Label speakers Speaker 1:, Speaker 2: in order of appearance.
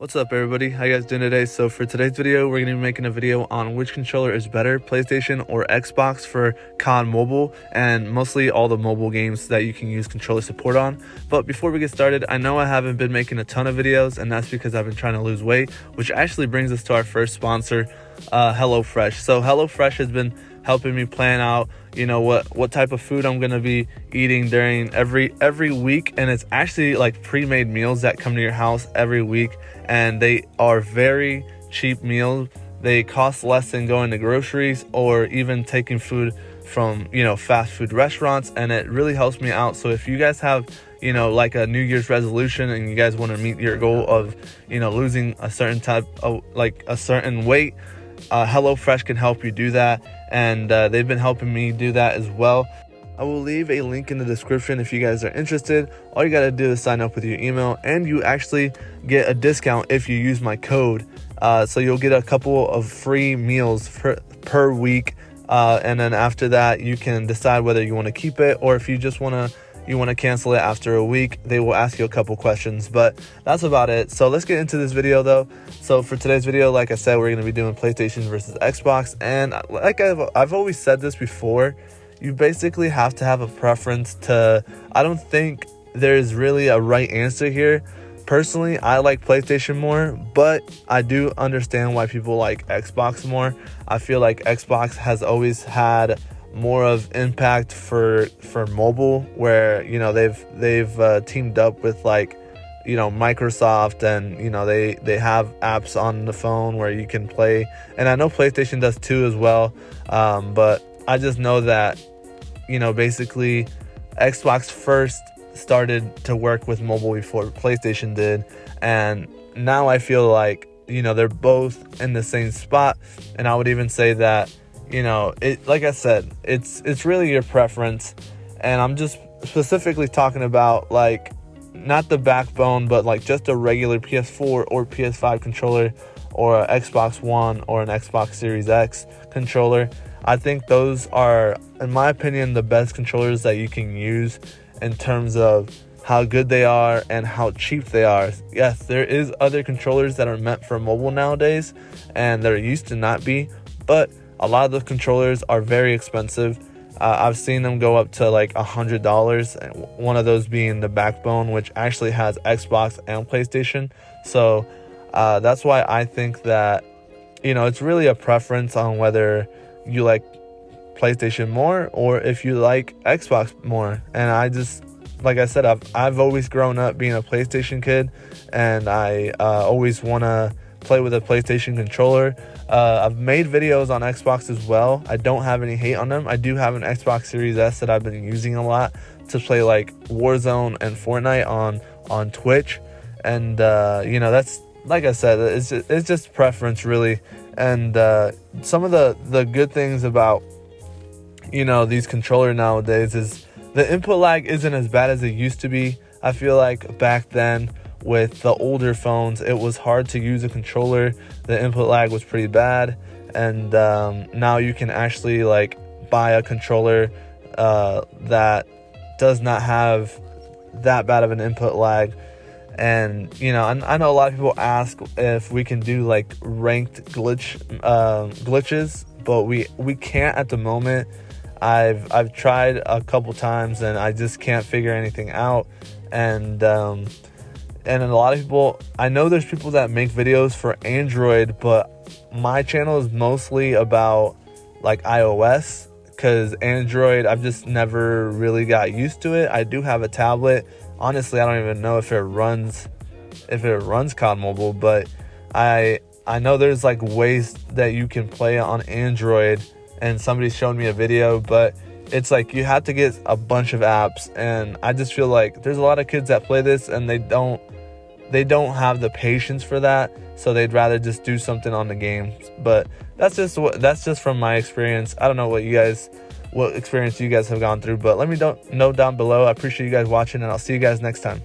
Speaker 1: What's up everybody, how you guys doing today? So for today's video, we're going to be making a video on which controller is better, PlayStation or Xbox for COD Mobile, and mostly all the mobile games that you can use controller support on. But before we get started, I know I haven't been making a ton of videos, and that's because I've been trying to lose weight, which actually brings us to our first sponsor, HelloFresh. So HelloFresh has been helping me plan out, what type of food I'm gonna be eating during every week, and it's actually like pre-made meals that come to your house every week, and they are very cheap meals. They cost less than going to groceries or even taking food from fast food restaurants, and it really helps me out. So if you guys have like a New Year's resolution and you guys want to meet your goal of losing a certain type of a certain weight, HelloFresh can help you do that, and they've been helping me do that as well. I will leave a link in the description if you guys are interested. All you gotta do is sign up with your email, and you actually get a discount if you use my code. So you'll get a couple of free meals per week, and then after that you can decide whether you want to keep it, or if you just want to cancel it after a week. They will ask you a couple questions, but that's about it. So let's get into this video though. So for today's video, like I said, we're going to be doing PlayStation versus Xbox, and like I've always said this before, you basically have to have a preference to, I don't think there's really a right answer here. Personally, I like PlayStation more, but I do understand why people like Xbox more. I feel like Xbox has always had more of impact for mobile, where they've teamed up with Microsoft, and they have apps on the phone where you can play, and I know PlayStation does too as well, but I just know that basically Xbox first started to work with mobile before PlayStation did, and now I feel like they're both in the same spot. And I would even say that like I said, it's really your preference, and I'm just specifically talking about not the backbone, but just a regular PS4 or PS5 controller, or an Xbox One or an Xbox Series X controller. I think those are, in my opinion, the best controllers that you can use in terms of how good they are and how cheap they are. Yes, there is other controllers that are meant for mobile nowadays, and they're used to not be, but a lot of the controllers are very expensive. I've seen them go up to $100, one of those being the backbone, which actually has Xbox and PlayStation. So that's why I think that it's really a preference on whether you like PlayStation more or if you like Xbox more. And I just, like I said, I've always grown up being a PlayStation kid, and I always want to play with a PlayStation controller. I've made videos on Xbox as well. I don't have any hate on them. I do have an Xbox Series S that I've been using a lot to play Warzone and Fortnite on Twitch, and that's, like I said, it's just preference really. And some of the good things about these controllers nowadays is the input lag isn't as bad as it used to be. I feel like back then with the older phones, it was hard to use a controller. The input lag was pretty bad, and now you can actually buy a controller that does not have that bad of an input lag. And I know a lot of people ask if we can do ranked glitches, but we can't at the moment. I've tried a couple times, and I just can't figure anything out. And a lot of people, I know there's people that make videos for Android, but my channel is mostly about iOS, because Android, I've just never really got used to it. I do have a tablet. Honestly, I don't even know if it runs COD Mobile, but I know there's ways that you can play on Android, and somebody showed me a video, but it's you have to get a bunch of apps, and I just feel like there's a lot of kids that play this, and they don't have the patience for that, so they'd rather just do something on the game. But that's just from my experience. I don't know what experience you guys have gone through, but let me know down below. I appreciate you guys watching, and I'll see you guys next time.